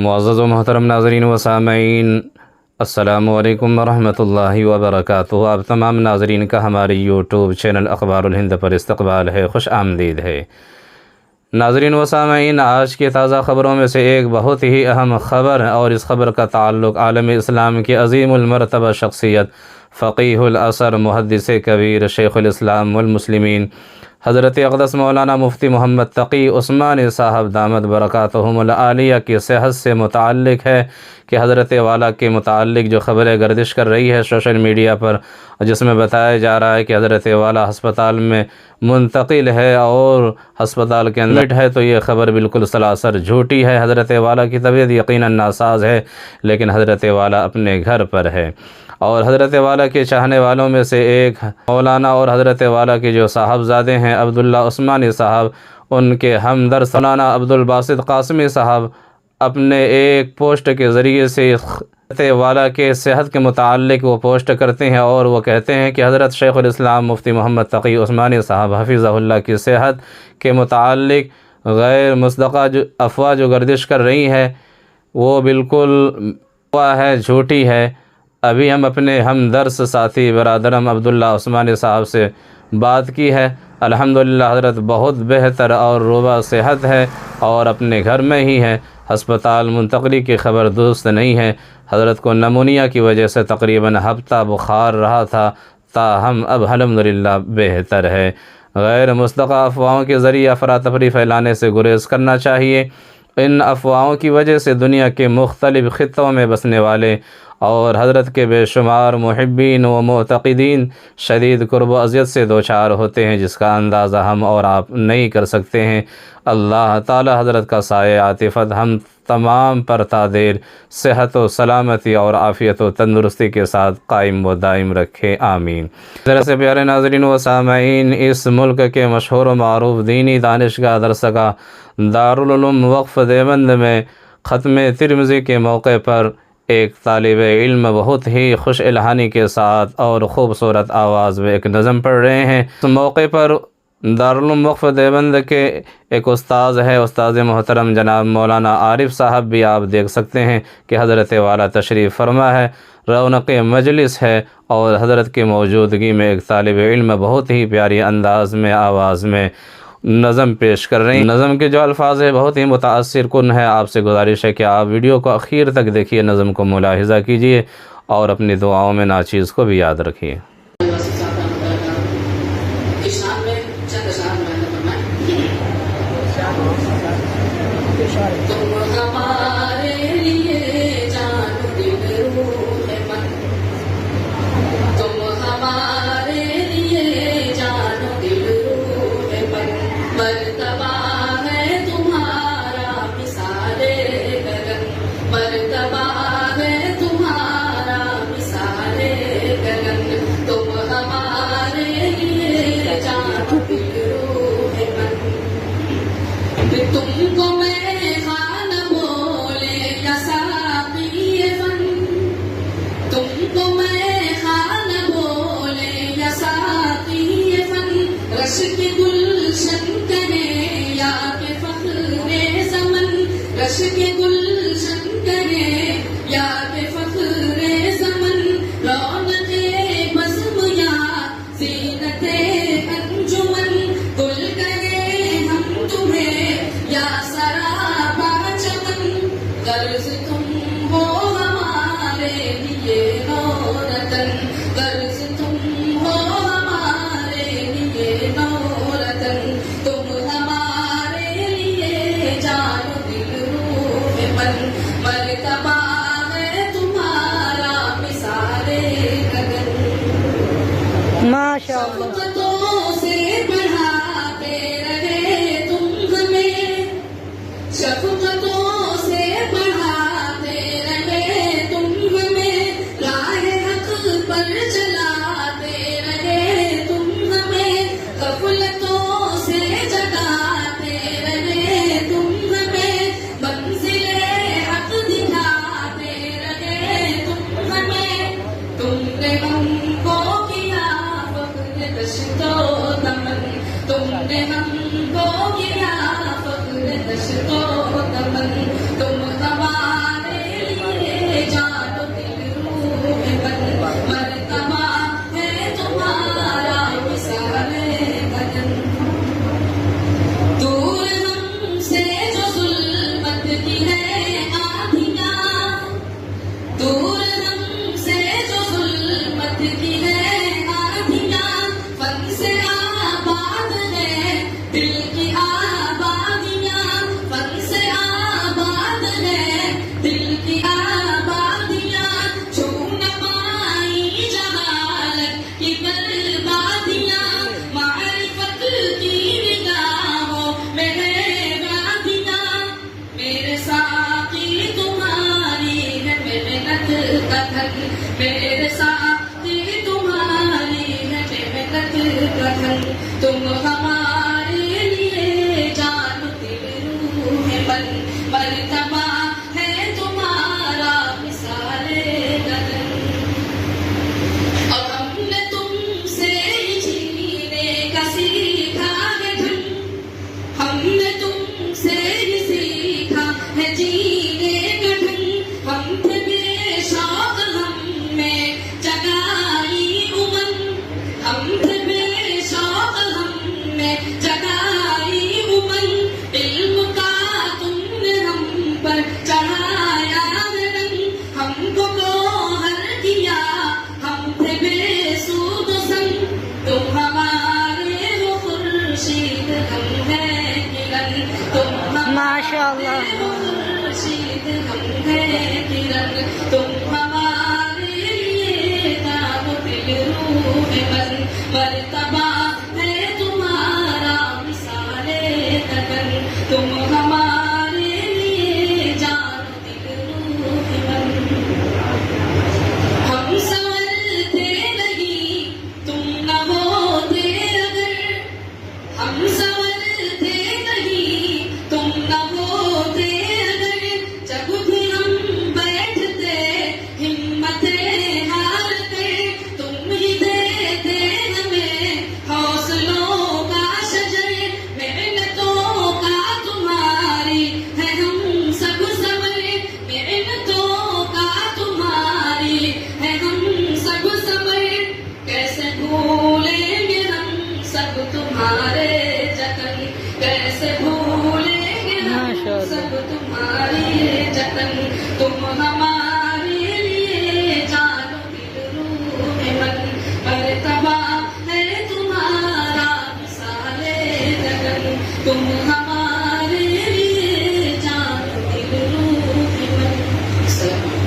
मुअज़्ज़ज़ व मोहतरम नाज़रीन व सामईन, अस्सलामु अलैकुम वरहमतुल्लाहि वबरकातुहू। आप तमाम नाज़रीन का हमारे यूट्यूब चैनल अखबारुल हिंद पर इस्तक़बाल है, खुश आमदीद है। नाज़रीन व सामईन, आज की ताज़ा ख़बरों में से एक बहुत ही अहम ख़बर है और इस ख़बर का ताल्लुक़ आलम इस्लाम की अज़ीमुल मरतबा शख़्सियत फ़क़ीहुल असर मुहद्दिस कबीर शेख़ुल इस्लाम वल मुस्लिमीन हज़रत अक़दस मौलाना मुफ्ती मोहम्मद तक़ी उस्मानी साहब दामद बरकातुहुमुल आलिया की सेहत से मुताल्लिक़ है कि हज़रत वाला के मुताल्लिक़ जो ख़बरें गर्दिश कर रही है सोशल मीडिया पर, जिसमें बताया जा रहा है कि हज़रत वाला हस्पताल में मुंतकिल है और हस्पताल के अंदर है, तो ये ख़बर बिल्कुल सरासर झूठी है। हज़रत वाला की तबीयत यकीनन नासाज़ है, लेकिन हज़रत वाला अपने घर पर है। और हज़रत वाला के चाहने वालों में से एक मौलाना और हज़रत वाला के जो साहबज़ादे हैं अब्दुल्ला उस्मानी साहब, उनके हमदर्द मौलाना अब्दुल बासित क़ासिमी साहब अपने एक पोस्ट के ज़रिए से हज़रत वाला के सेहत के मुताल्लिक़ वो पोस्ट करते हैं और वो कहते हैं कि हज़रत शेख़ुल इस्लाम मुफ्ती मोहम्मद तक़ी उस्मानी साहब हफ़िज़हुल्लाह की सेहत के मुताल्लिक़ गैर मुसद्दक़ा जो अफ़वाह जो गर्दिश कर रही है वो बिल्कुल है, झूठी है। अभी हम अपने हमदर्द साथी बरादरम अब्दुल्ला उस्मानी साहब से बात की है। अल्हम्दुलिल्लाह हज़रत बहुत बेहतर और रोबा सेहत है और अपने घर में ही है। हस्पताल मुंतक़ली की ख़बर दुरुस्त नहीं है। हज़रत को नमूनिया की वजह से तकरीबन हफ्ता बुखार रहा था, ताहम अब अल्हम्दुलिल्लाह बेहतर है। गैर मुस्तक़ा अफ़वाहों के ज़रिए अफरा तफरी फैलाने से गुरेज़ करना चाहिए। इन अफ़वाहों की वजह से दुनिया के मुख्तलिफ़ ख़ित्तों में बसने वाले और हज़रत के बेशुमार मुहिब्बीन व मुअतक़िदीन शदीद कुर्ब अज़ियत से दो चार होते हैं, जिसका अंदाज़ा हम और आप नहीं कर सकते हैं। अल्लाह ताला हज़रत का साए आतिफ़त हम तमाम पर तादेर सेहत व सलामती और आफ़ियत व तंदुरुस्ती के साथ कायम व दायम रखे, आमीन। ज़रा से प्यारे नाज़रीन व सामईन, इस मुल्क के मशहूर व मारूफ़ दीनी दानिशगाह दरसगाह दारुल उलूम वक़्फ़ देवबंद में ख़त्म तिरमिज़ी के मौके पर एक तालिब इल्म बहुत ही खुश इल्हानी के साथ और ख़ूबसूरत आवाज़ में एक नज़म पढ़ रहे हैं। इस मौके पर दारुल उलूम वक़्फ़ देवबंद के एक उस्ताद है, उस्ताद मोहतरम जनाब मौलाना आरिफ साहब भी आप देख सकते हैं कि हज़रत वाला तशरीफ़ फरमा है। रौनक़ मजलिस है और हज़रत की मौजूदगी में एक तालिब इल्म बहुत ही प्यारी अंदाज़ में आवाज़ में नज़म पेश कर रहे हैं। नज़म के जो अल्फाज है बहुत ही मुतासिर कुन है। आपसे गुजारिश है कि आप वीडियो को आखिर तक देखिए, नज़म को मुलाहिज़ा कीजिए और अपनी दुआओं में नाचीज़ को भी याद रखिए। तुमको मैं खान बोले या साक़ी फन, तुमको मैं खान बोले या साक़ी फन, रश के गुलशन करे या के फ़ख्रे ज़मन, रश के गुलशन करे या के फ़ख्रे ज़मन, रौनक़े बज़्म या ज़ीनते अंजुमन, गुल करे हम तुम्हें या सराबा चमन, गर्ज़ तुम हो